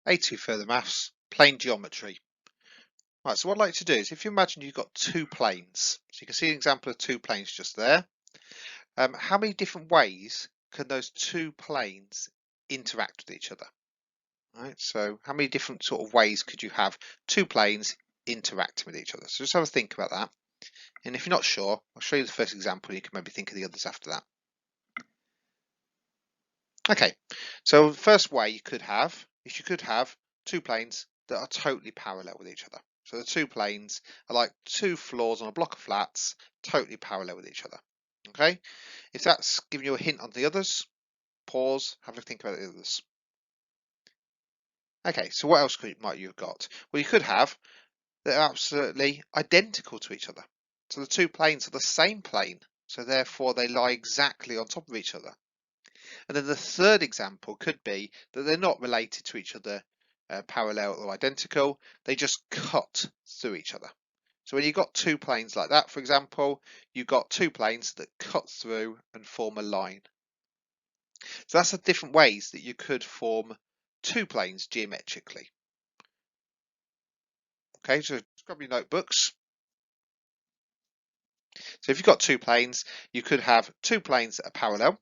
A2 Further Maths, Plane Geometry. Right, so what I'd like to do is, if you imagine you've got two planes, so you can see an example of two planes just there. How many different ways can those two planes interact with each other? Right, so how many different sort of ways could you have two planes interacting with each other? So just have a think about that. And if you're not sure, I'll show you the first example. You can maybe think of the others after that. Okay, so the first way you could have is you could have two planes that are totally parallel with each other. So the two planes are like two floors on a block of flats, totally parallel with each other. Okay, if that's giving you a hint on the others, pause, have a think about the others. Okay, so what else might you have got? Well, you could have they're absolutely identical to each other. So the two planes are the same plane, so therefore they lie exactly on top of each other. And then the third example could be that they're not related to each other, parallel or identical, they just cut through each other. So when you've got two planes like that, for example, you've got two planes that cut through and form a line. So that's the different ways that you could form two planes geometrically. Okay, so grab your notebooks. So if you've got two planes, you could have two planes that are parallel.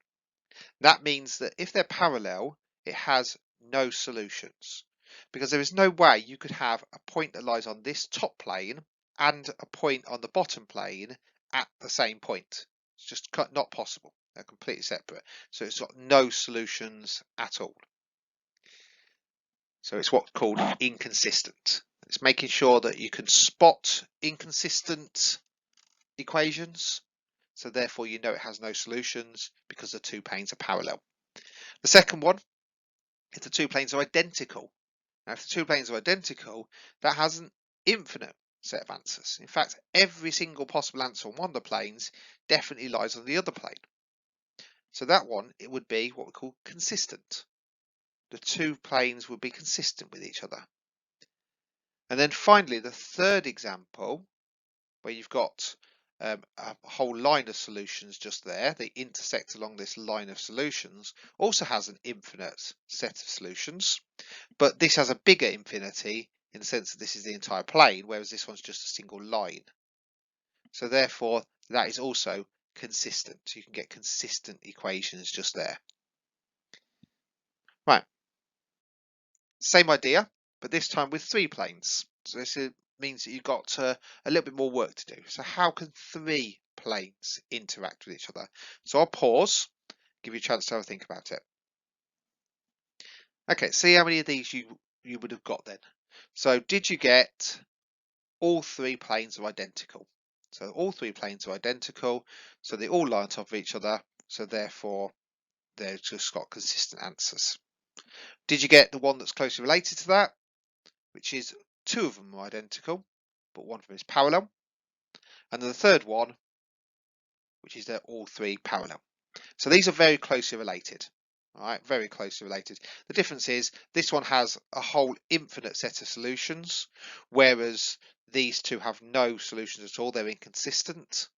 That means that if they're parallel, it has no solutions, because there is no way you could have a point that lies on this top plane and a point on the bottom plane at the same point. It's just not possible. They're completely separate. So it's got no solutions at all. So it's what's called inconsistent. It's making sure that you can spot inconsistent equations. So therefore you know it has no solutions because the two planes are parallel. The second one, if the two planes are identical. Now if the two planes are identical, that has an infinite set of answers. In fact, every single possible answer on one of the planes definitely lies on the other plane. So that one, it would be what we call consistent. The two planes would be consistent with each other. And then finally, the third example, where you've got a whole line of solutions just there, they intersect along this line of solutions, also has an infinite set of solutions, but this has a bigger infinity in the sense that this is the entire plane, whereas this one's just a single line. So therefore, that is also consistent. You can get consistent equations just there. Right, same idea, but this time with three planes. So this means that you've got a little bit more work to do. So how can three planes interact with each other? So I'll pause, give you a chance to have a think about it. Okay, see how many of these you would have got then. So did you get all three planes are identical? So all three planes are identical, so they all lie on top of each other, so therefore they've just got consistent answers. Did you get the one that's closely related to that, which is two of them are identical, but one of them is parallel? And then the third one, which is they're all three parallel. So these are very closely related. All right, very closely related. The difference is this one has a whole infinite set of solutions, whereas these two have no solutions at all. They're inconsistent,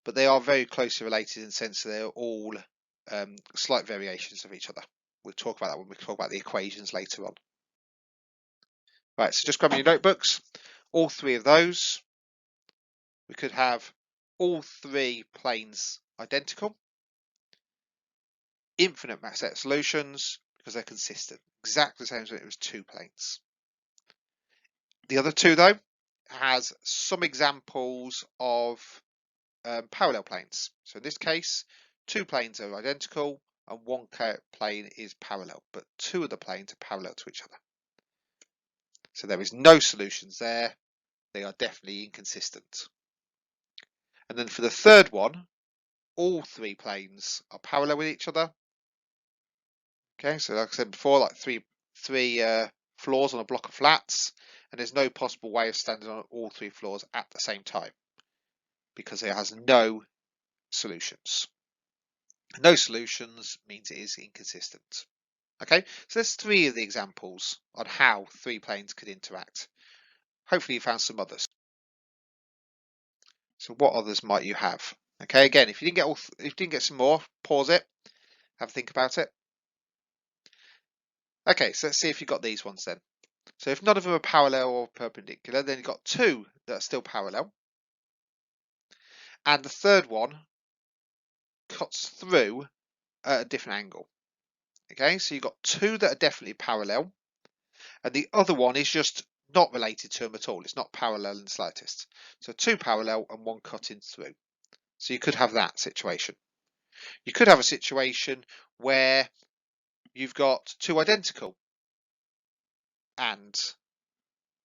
but they are very closely related in the sense that they're all slight variations of each other. We'll talk about that when we talk about the equations later on. Right, so just grab your notebooks. All three of those, we could have all three planes identical, infinite set of solutions because they're consistent, exactly the same as when it was two planes. The other two, though, has some examples of parallel planes. So in this case, two planes are identical and one plane is parallel, but two of the planes are parallel to each other. So there is no solutions there. They are definitely inconsistent. And then for the third one, all three planes are parallel with each other. Okay, so like I said before, like three floors on a block of flats, and there's no possible way of standing on all three floors at the same time because it has no solutions. No solutions means it is inconsistent. Okay, so there's three of the examples on how three planes could interact. Hopefully you found some others. So what others might you have? Okay, again, if you didn't get some more, pause it, have a think about it. Okay, so let's see if you've got these ones then. So if none of them are parallel or perpendicular, then you've got two that are still parallel. And the third one cuts through at a different angle. Okay, so you've got two that are definitely parallel, and the other one is just not related to them at all. It's not parallel in the slightest. So two parallel and one cutting through. So you could have that situation. You could have a situation where you've got two identical and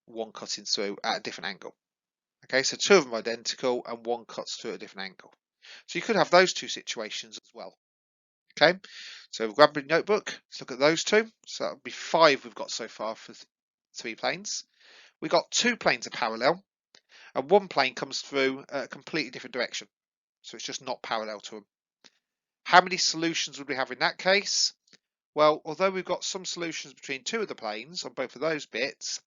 one cutting through at a different angle. Okay, so two of them are identical and one cuts through at a different angle. So you could have those two situations as well. Okay, so we'll grab a notebook, let's look at those two. So that would be 5 we've got so far for 3 planes. We've got 2 planes are parallel and one plane comes through a completely different direction. So it's just not parallel to them. How many solutions would we have in that case? Well, although we've got some solutions between 2 of the planes on both of those bits,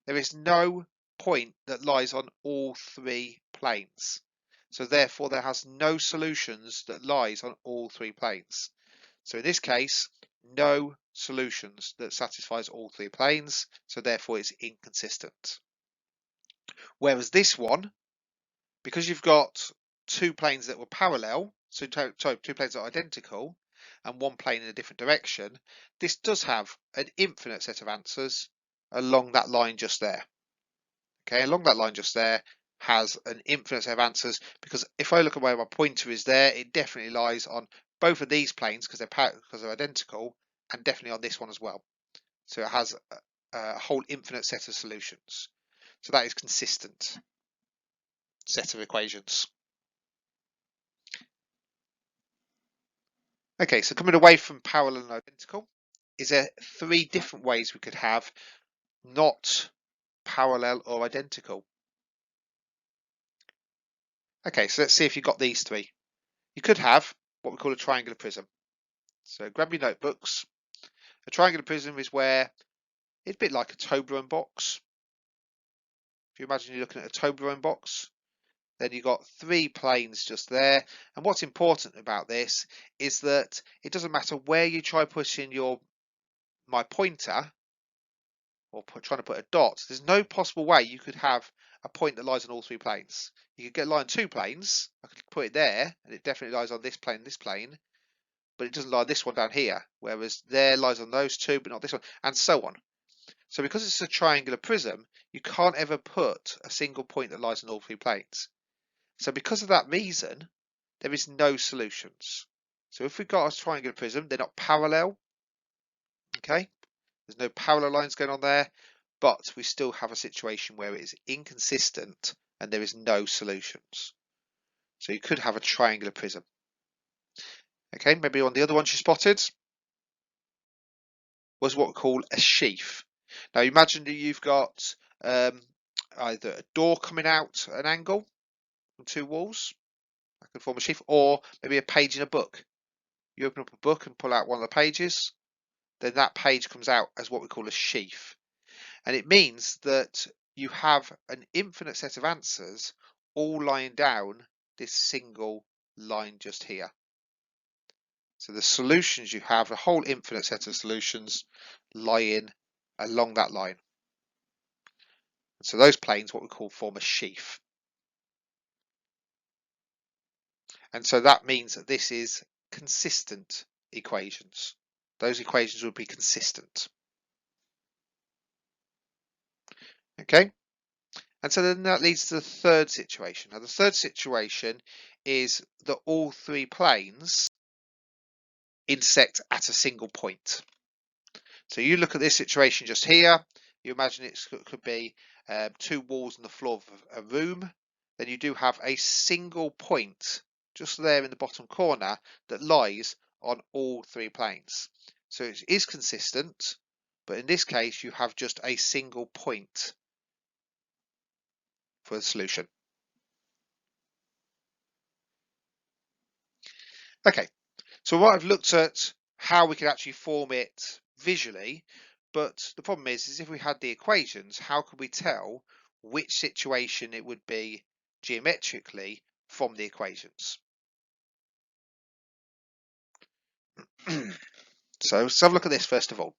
there is no point that lies on all 3 planes. So therefore there has no solutions that lies on all 3 planes. So in this case, no solutions that satisfies all 3 planes, so therefore it's inconsistent. Whereas this one, because you've got 2 planes that were parallel, so 2 planes that are identical, and one plane in a different direction, this does have an infinite set of answers along that line just there. Okay, along that line just there has an infinite set of answers, because if I look at where my pointer is there, it definitely lies on both of these planes because they're identical, and definitely on this one as well. So it has a whole infinite set of solutions. So that is consistent set of equations. Okay, so coming away from parallel and identical, is there 3 different ways we could have not parallel or identical? Okay, so let's see if you've got these 3. You could have what we call a triangular prism. So grab your notebooks. A triangular prism is where it's a bit like a Toblerone box. If you imagine you're looking at a Toblerone box, then you've got 3 planes just there. And what's important about this is that it doesn't matter where you try pushing my pointer or trying to put a dot. There's no possible way you could have a point that lies on all 3 planes. You could get a line on 2 planes. I could put it there, and it definitely lies on this plane, but it doesn't lie on this one down here. Whereas there lies on those 2, but not this one, and so on. So because it's a triangular prism, you can't ever put a single point that lies on all 3 planes. So because of that reason, there is no solutions. So if we've got a triangular prism, they're not parallel. Okay, there's no parallel lines going on there, but we still have a situation where it is inconsistent and there is no solutions. So you could have a triangular prism. Okay, maybe on the other ones you spotted was what we call a sheaf. Now imagine that you've got either a door coming out at an angle from 2 walls, that could form a sheaf, or maybe a page in a book. You open up a book and pull out one of the pages, then that page comes out as what we call a sheaf. And it means that you have an infinite set of answers all lying down this single line just here. So the solutions you have, a whole infinite set of solutions lying along that line. And so those planes, what we call, form a sheaf. And so that means that this is consistent equations. Those equations would be consistent. Okay, and so then that leads to the third situation. Now the third situation is that all 3 planes intersect at a single point. So you look at this situation just here, you imagine it could be 2 walls and the floor of a room, then you do have a single point just there in the bottom corner that lies on all 3 planes. So it is consistent, but in this case you have just a single point for the solution. Okay, so what I've looked at how we can actually form it visually, but the problem is if we had the equations, how could we tell which situation it would be geometrically from the equations? So let's have a look at this first of all.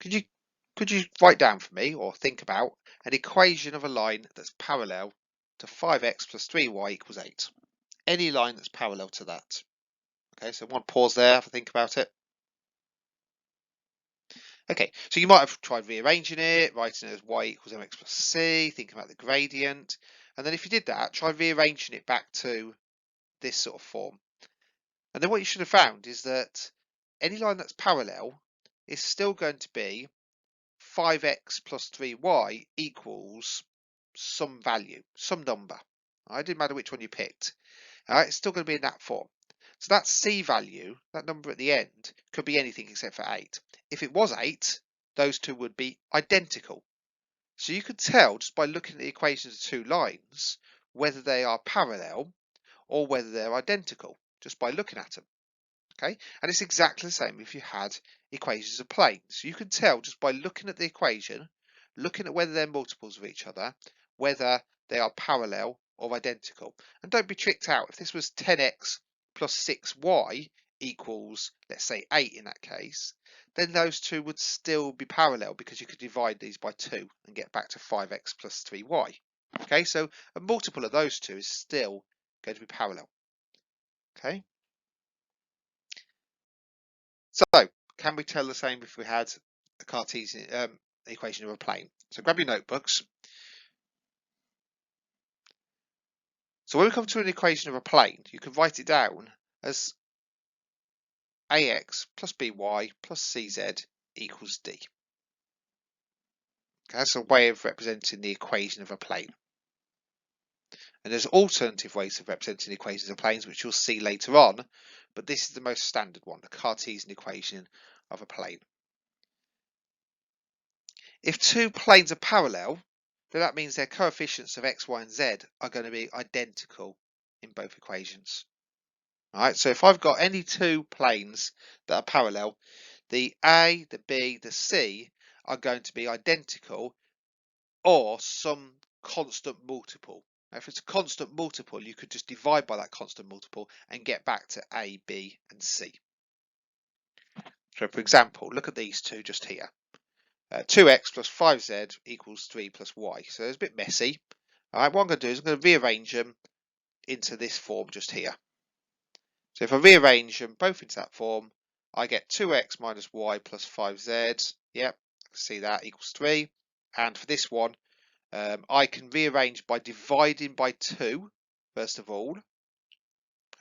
Could you write down for me or think about an equation of a line that's parallel to 5x plus 3y equals 8? Any line that's parallel to that. Okay, so one pause there, have a think about it. Okay, so you might have tried rearranging it, writing it as y equals mx plus c, thinking about the gradient. And then if you did that, try rearranging it back to this sort of form. And then what you should have found is that any line that's parallel is still going to be 5x plus 3y equals some value, some number. It didn't matter which one you picked. It's still going to be in that form. So that C value, that number at the end, could be anything except for 8. If it was 8, those two would be identical. So you could tell just by looking at the equations of two lines whether they are parallel or whether they're identical, just by looking at them. Okay, and it's exactly the same if you had equations of planes. You can tell just by looking at the equation, looking at whether they're multiples of each other, whether they are parallel or identical. And don't be tricked out. If this was 10x plus 6y equals, let's say 8 in that case, then those two would still be parallel because you could divide these by 2 and get back to 5x plus 3y. Okay, so a multiple of those two is still going to be parallel. Okay. So, can we tell the same if we had a Cartesian equation of a plane? So grab your notebooks. So when we come to an equation of a plane, you can write it down as ax plus by plus cz equals d. Okay, that's a way of representing the equation of a plane. And there's alternative ways of representing equations of planes, which you'll see later on, but this is the most standard one, the Cartesian equation of a plane. If two planes are parallel, then that means their coefficients of x, y, and z are going to be identical in both equations. All right, so if I've got any two planes that are parallel, the A, the B, the C are going to be identical or some constant multiple. Now, if it's a constant multiple, you could just divide by that constant multiple and get back to A, B, and C. So for example, look at these two just here. 2x plus 5z equals 3 plus y. So it's a bit messy. All right, what I'm going to do is I'm going to rearrange them into this form just here. So if I rearrange them both into that form, I get 2x minus y plus 5z. Yep, see that equals 3. And for this one, I can rearrange by dividing by 2, first of all.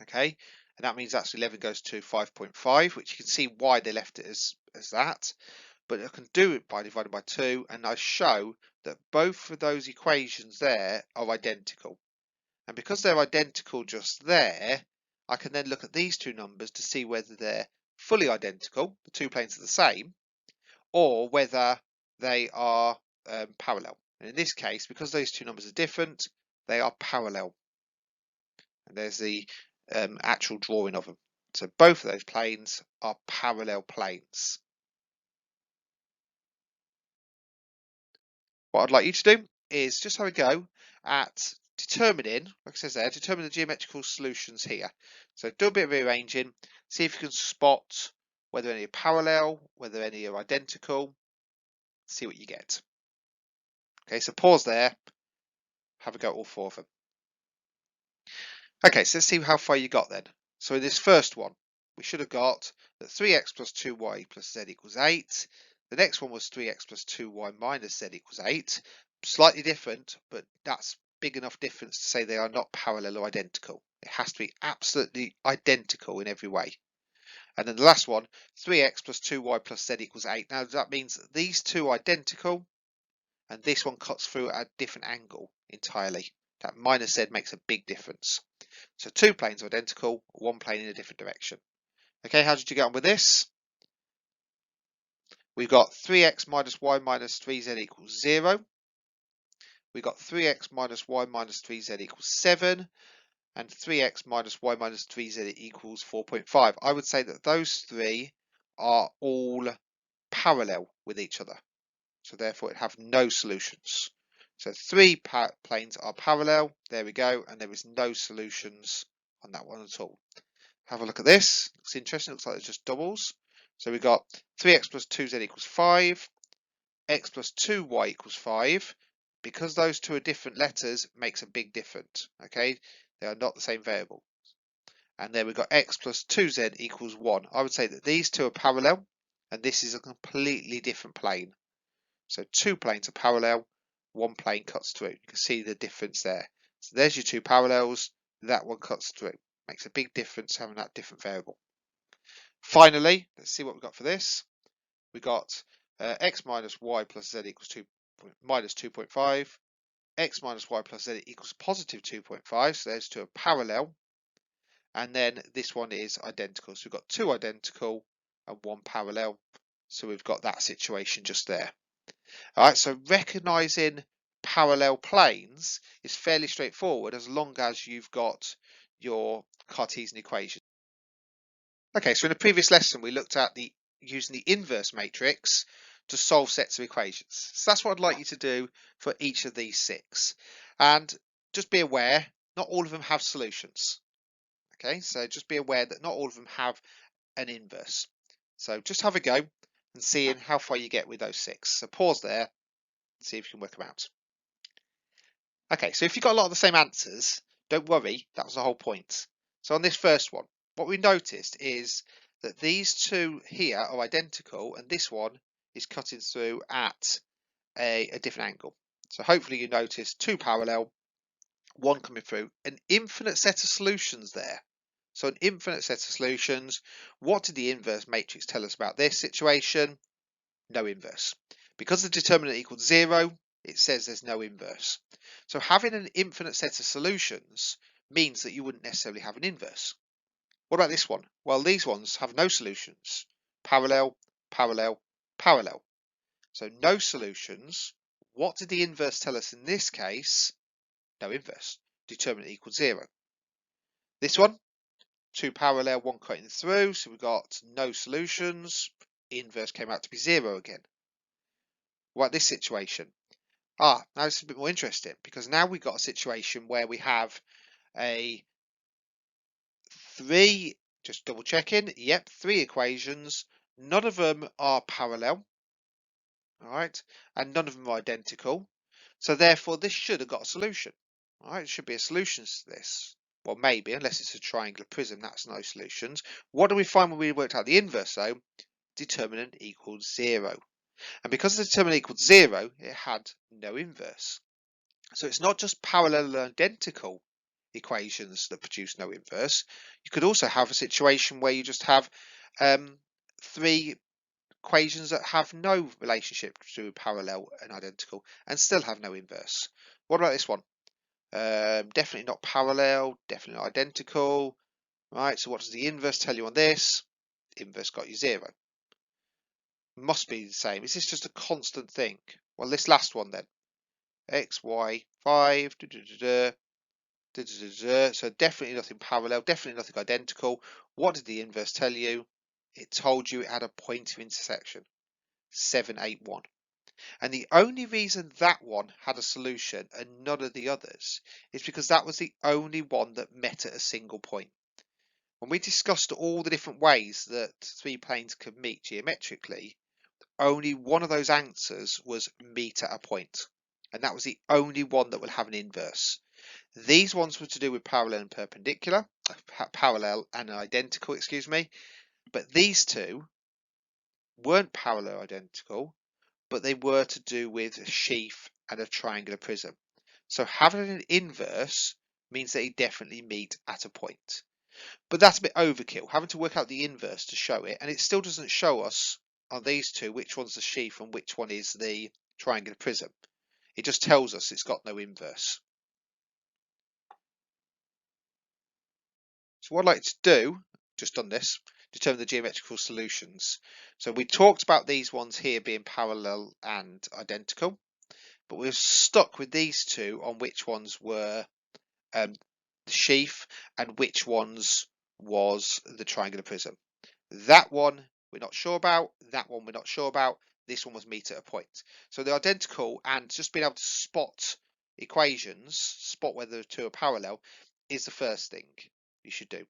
Okay, and that means that's 11 goes to 5.5, which you can see why they left it as that. But I can do it by dividing by 2, and I show that both of those equations there are identical. And because they're identical just there, I can then look at these two numbers to see whether they're fully identical, the two planes are the same, or whether they are parallel. And in this case, because those two numbers are different, they are parallel. And there's the actual drawing of them. So both of those planes are parallel planes. What I'd like you to do is just have a go at determining, like it says there, determine the geometrical solutions here. So do a bit of rearranging, see if you can spot whether any are parallel, whether any are identical, see what you get. Okay, so pause there, have a go at all 4 of them. Okay, so let's see how far you got then. So in this first one, we should have got that 3x plus 2y plus z equals 8. The next one was 3x plus 2y minus z equals 8. Slightly different, but that's big enough difference to say they are not parallel or identical. It has to be absolutely identical in every way. And then the last one, 3x plus 2y plus z equals 8. Now that means that these two are identical, and this one cuts through at a different angle entirely. That minus z makes a big difference. So two planes are identical, one plane in a different direction. Okay, how did you get on with this? We've got 3x minus y minus 3z equals 0. We've got 3x minus y minus 3z equals 7. And 3x minus y minus 3z equals 4.5. I would say that those three are all parallel with each other. So therefore it have no solutions. So three planes are parallel. There we go. And there is no solutions on that one at all. Have a look at this. Looks interesting. Looks like it's just doubles. So we've got 3x plus 2z equals 5, x plus 2y equals 5. Because those two are different letters, makes a big difference. Okay, they are not the same variable. And then we've got x plus 2z equals 1. I would say that these two are parallel, and this is a completely different plane. So two planes are parallel, one plane cuts through. You can see the difference there. So there's your two parallels, that one cuts through. Makes a big difference having that different variable. Finally, let's see what we've got for this. We got x minus y plus z equals minus 2.5. X minus y plus z equals positive 2.5. So those two are parallel. And then this one is identical. So we've got two identical and one parallel. So we've got that situation just there. All right, so recognizing parallel planes is fairly straightforward as long as you've got your Cartesian equation. Okay, so in the previous lesson we looked at using the inverse matrix to solve sets of equations. So that's what I'd like you to do for each of these 6. And just be aware, not all of them have solutions. Okay, so just be aware that not all of them have an inverse. So just have a go and seeing how far you get with those 6. So pause there and see if you can work them out. Okay, so if you've got a lot of the same answers, don't worry, that was the whole point. So on this first one, what we noticed is that these two here are identical and this one is cutting through at a different angle. So hopefully you notice two parallel, one coming through, an infinite set of solutions there. So an infinite set of solutions. What did the inverse matrix tell us about this situation? No inverse. Because the determinant equals 0, it says there's no inverse. So having an infinite set of solutions means that you wouldn't necessarily have an inverse. What about this one? Well, these ones have no solutions. Parallel, parallel, parallel. So no solutions. What did the inverse tell us in this case? No inverse. Determinant equals 0. This one, two parallel, one cutting through. So we've got no solutions. Inverse came out to be 0 again. What about this situation? Now it's a bit more interesting because now we've got a situation where we have a 3, just double checking, yep, 3 equations. None of them are parallel, all right, and none of them are identical. So therefore this should have got a solution. All right, it should be a solution to this. Well, maybe, unless it's a triangular prism, that's no solutions. What do we find when we worked out the inverse though? Determinant equals 0. And because the determinant equals 0, it had no inverse. So it's not just parallel and identical equations that produce no inverse. You could also have a situation where you just have 3 equations that have no relationship to parallel and identical and still have no inverse. What about this one? Definitely not parallel, definitely not identical. Right, so what does the inverse tell you on this? Inverse got you 0. Must be the same. Is this just a constant thing? Well, this last one then. X, Y, 5, so definitely nothing parallel, definitely nothing identical. What did the inverse tell you? It told you it had a point of intersection, 7, 8, 1. And the only reason that one had a solution and none of the others is because that was the only one that met at a single point. When we discussed all the different ways that 3 planes could meet geometrically, only one of those answers was meet at a point. And that was the only one that would have an inverse. These ones were to do with parallel and perpendicular, parallel and identical, excuse me. But these two weren't parallel or identical, but they were to do with a sheaf and a triangular prism. So having an inverse means they definitely meet at a point. But that's a bit overkill, having to work out the inverse to show it, and it still doesn't show us on these two which one's the sheaf and which one is the triangular prism. It just tells us it's got no inverse. So what I'd like to do, just done this, determine the geometrical solutions. So we talked about these ones here being parallel and identical, but we're stuck with these two on which ones were the sheaf and which ones was the triangular prism. That one we're not sure about, that one we're not sure about, this one was meet at a point. So they're identical, and just being able to spot equations, spot whether the two are parallel, is the first thing you should do.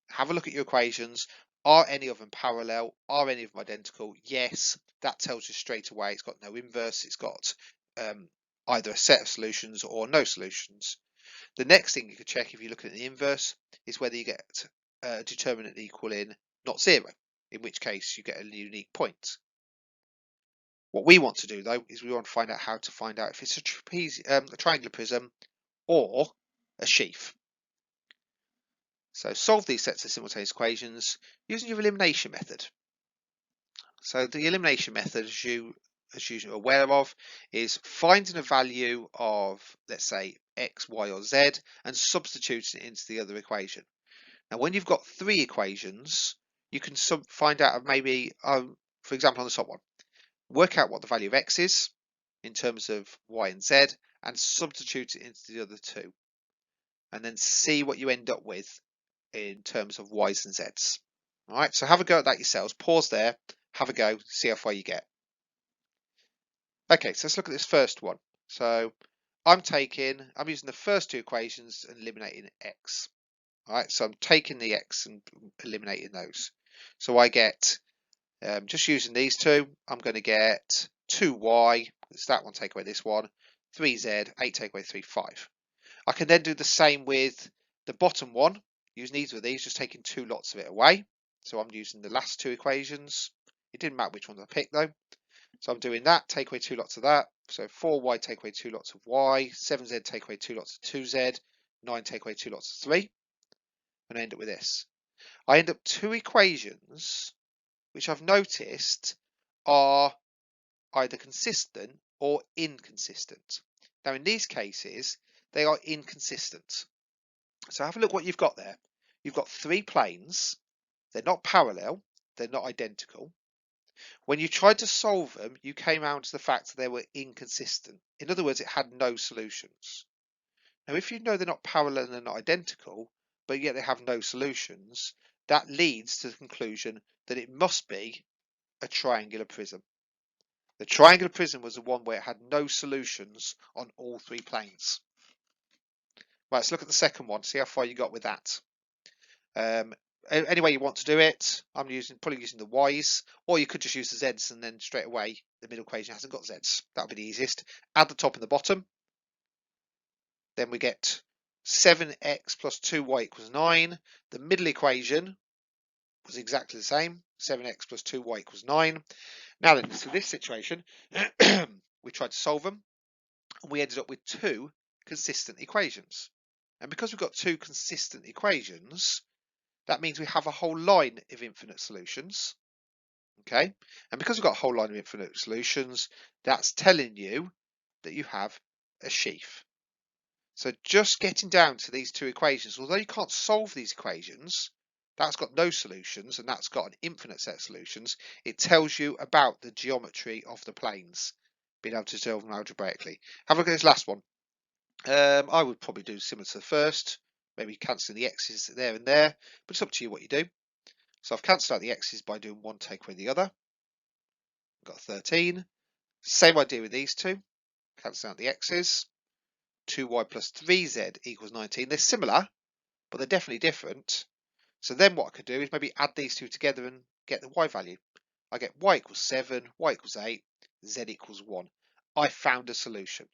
Have a look at your equations, Are any of them parallel? Are any of them identical? Yes, that tells you straight away it's got no inverse, it's got either a set of solutions or no solutions. The next thing you could check if you're looking at the inverse is whether you get a determinant equaling not zero, in which case you get a unique point. What we want to do though is we want to find out how to find out if it's a triangular prism or a sheaf. So solve these sets of simultaneous equations using your elimination method. So the elimination method, as you're aware of, is finding a value of, let's say, x, y, or z and substituting it into the other equation. Now, when you've got three equations, you can find out maybe, for example, on the top one, work out what the value of x is in terms of y and z and substitute it into the other two. And then see what you end up with in terms of y's and z's. All right, so have a go at that yourselves. Pause there, have a go, see how far you get. Okay, so let's look at this first one. So I'm using the first two equations and eliminating x. All right, so I'm taking the x and eliminating those. So I get, just using these two, I'm going to get 2y, it's that one, take away this one, 3z, 8 take away 3, 5. I can then do the same with the bottom one, using either of these, just taking two lots of it away. So I'm using the last two equations. It didn't matter which ones I picked though. So I'm doing that, take away two lots of that. So 4y take away two lots of y, 7z take away two lots of 2z, 9 take away two lots of 3. And I end up with this. I end up two equations which I've noticed are either consistent or inconsistent. Now in these cases, they are inconsistent. So have a look what you've got there. You've got three planes. They're not parallel. They're not identical. When you tried to solve them, you came out to the fact that they were inconsistent. In other words, it had no solutions. Now, if you know they're not parallel and they're not identical, but yet they have no solutions, that leads to the conclusion that it must be a triangular prism. The triangular prism was the one where it had no solutions on all three planes. Right, let's look at the second one, see how far you got with that. Any way you want to do it, I'm probably using the y's, or you could just use the z's and then straight away the middle equation hasn't got z's. That would be the easiest. Add the top and the bottom. Then we get 7x plus 2y equals 9. The middle equation was exactly the same. 7x plus 2y equals 9. Now then, to this situation, we tried to solve them, and we ended up with two consistent equations. And because we've got two consistent equations, that means we have a whole line of infinite solutions. Okay, and because we've got a whole line of infinite solutions, that's telling you that you have a sheaf. So just getting down to these two equations, although you can't solve these equations, that's got no solutions and that's got an infinite set of solutions, it tells you about the geometry of the planes, being able to solve them algebraically. Have a look at this last one. I would probably do similar to the first, maybe cancelling the x's there and there, but it's up to you what you do. So I've cancelled out the x's by doing one take away the other. I've got 13. Same idea with these two. Cancel out the x's. 2y plus 3z equals 19. They're similar, but they're definitely different. So then what I could do is maybe add these two together and get the y value. I get y equals 7, y equals 8, z equals 1. I found a solution.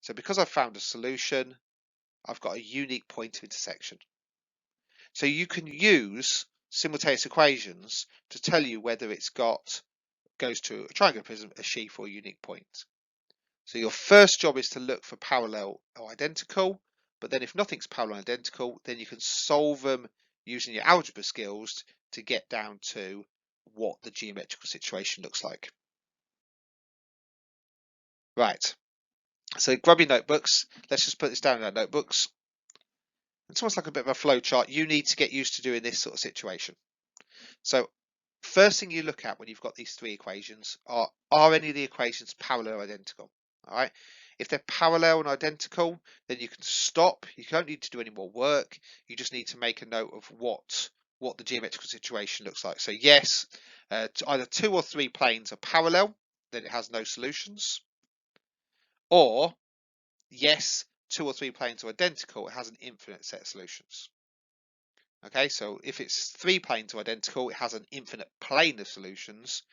So because I've found a solution, I've got a unique point of intersection. So you can use simultaneous equations to tell you whether it's goes to a triangular prism, a sheaf, or a unique point. So your first job is to look for parallel or identical, but then if nothing's parallel or identical, then you can solve them using your algebra skills to get down to what the geometrical situation looks like. Right, so grab your notebooks. Let's just put this down in our notebooks. It's almost like a bit of a flow chart. You need to get used to doing this sort of situation. So first thing you look at when you've got these three equations are any of the equations parallel or identical? All right. If they're parallel and identical, then you can stop. You don't need to do any more work. You just need to make a note of what the geometrical situation looks like. So yes, either two or three planes are parallel, then it has no solutions. Or yes, two or three planes are identical, it has an infinite set of solutions. Okay, so if it's 3 planes are identical, it has an infinite plane of solutions.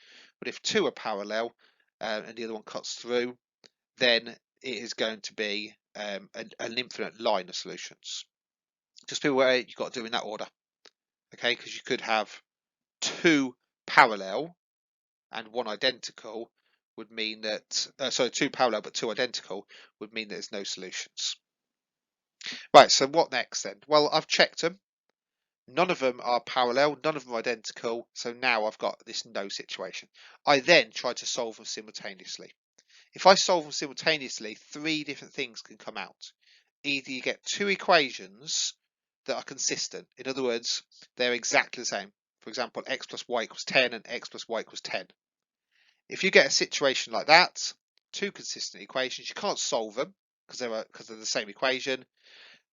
But if 2 are parallel and the other one cuts through, then it is going to be an infinite line of solutions. Just be aware you've got to do in that order. Okay, because you could have 2 parallel and 1 identical would mean that, sorry, 2 parallel but 2 identical would mean that there's no solutions. Right, so what next then? Well, I've checked them. None of them are parallel, none of them are identical, so now I've got this no situation. I then try to solve them simultaneously. If I solve them simultaneously, 3 different things can come out. Either you get 2 equations that are consistent, in other words, they're exactly the same. For example, x plus y equals 10 and x plus y equals 10. If you get a situation like that, 2 consistent equations, you can't solve them because they're the same equation,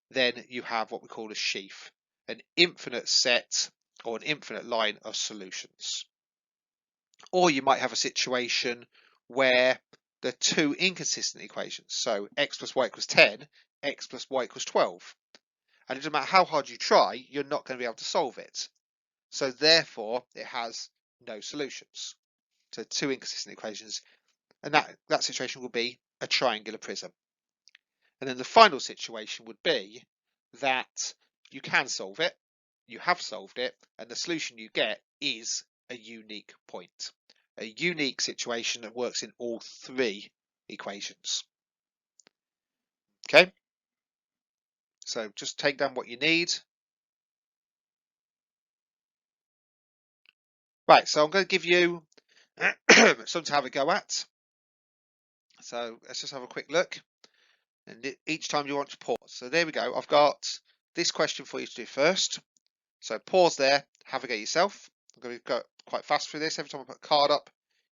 then you have what we call a sheaf, an infinite set or an infinite line of solutions. Or you might have a situation where there are 2 inconsistent equations. So x plus y equals 10, x plus y equals 12. And it doesn't matter how hard you try, you're not going to be able to solve it. So therefore, it has no solutions. So 2 inconsistent equations, and that situation will be a triangular prism. And then the final situation would be that you can solve it, you have solved it, and the solution you get is a unique point. A unique situation that works in all 3 equations. Okay, so just take down what you need. Right, so I'm going to give you some to have a go at. So let's just have a quick look. And each time you want to pause. So there we go. I've got this question for you to do first. So pause there, have a go yourself. I'm going to go quite fast through this. Every time I put a card up,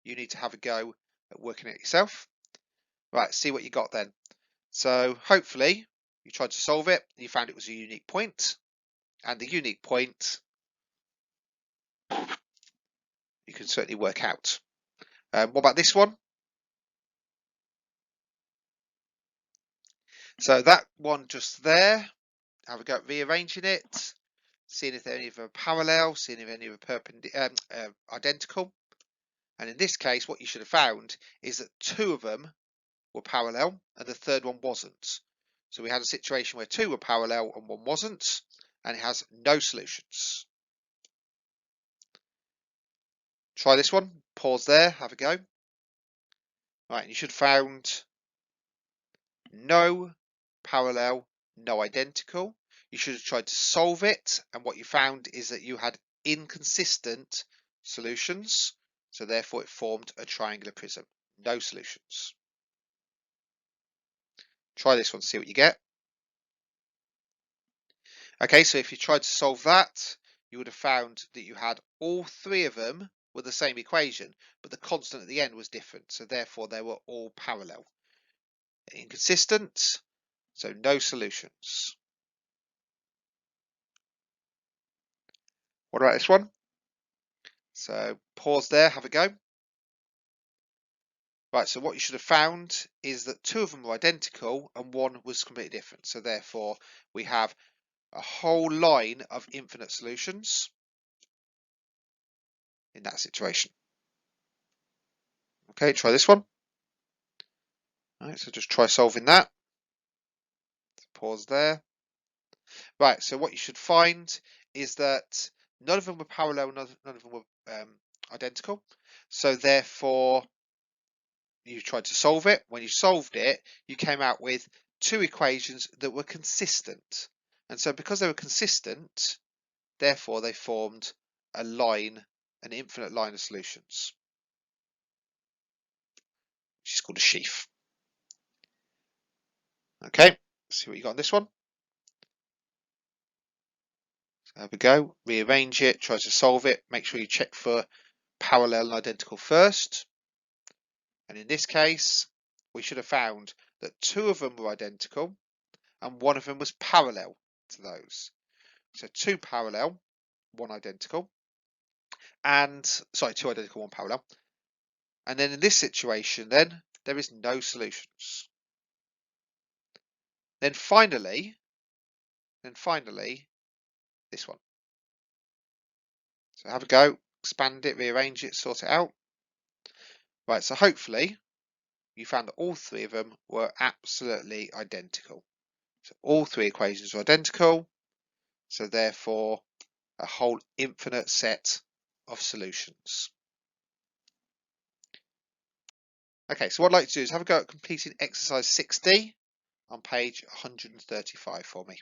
you need to have a go at working it yourself. Right, see what you got then. So hopefully you tried to solve it, you found it was a unique point, and the unique point you can certainly work out. What about this one? So that one just there, have a go at rearranging it, seeing if any of them are parallel, seeing if any of them are identical. And in this case, what you should have found is that 2 of them were parallel and the third one wasn't. So we had a situation where 2 were parallel and 1 wasn't, and it has no solutions. Try this one, pause there, have a go. Right, and you should have found no parallel, no identical. You should have tried to solve it, and what you found is that you had inconsistent solutions, so therefore it formed a triangular prism. No solutions. Try this one, see what you get. Okay, so if you tried to solve that, you would have found that you had all 3 of them were the same equation, but the constant at the end was different, so therefore they were all parallel. Inconsistent, so no solutions. What about this one? So pause there, have a go. Right, so what you should have found is that 2 of them were identical and 1 was completely different. So therefore we have a whole line of infinite solutions in that situation. Okay, try this one. All right, so just try solving that. Pause there. Right, so what you should find is that none of them were parallel, none of them were identical. So therefore you tried to solve it. When you solved it, you came out with 2 equations that were consistent. And so because they were consistent, therefore they formed a line, an infinite line of solutions, which is called a sheaf. Okay, see what you got on this one. So there we go. Rearrange it, try to solve it. Make sure you check for parallel and identical first. And in this case, we should have found that 2 of them were identical and 1 of them was parallel to those. So 2 parallel, 1 identical, and sorry, 2 identical, 1 parallel. And then in this situation, then there is no solutions. Then finally, this one. So have a go, expand it, rearrange it, sort it out. Right, so hopefully you found that all three of them were absolutely identical. So all three equations are identical, so therefore a whole infinite set of solutions. Okay, so what I'd like to do is have a go at completing exercise 6D on page 135 for me.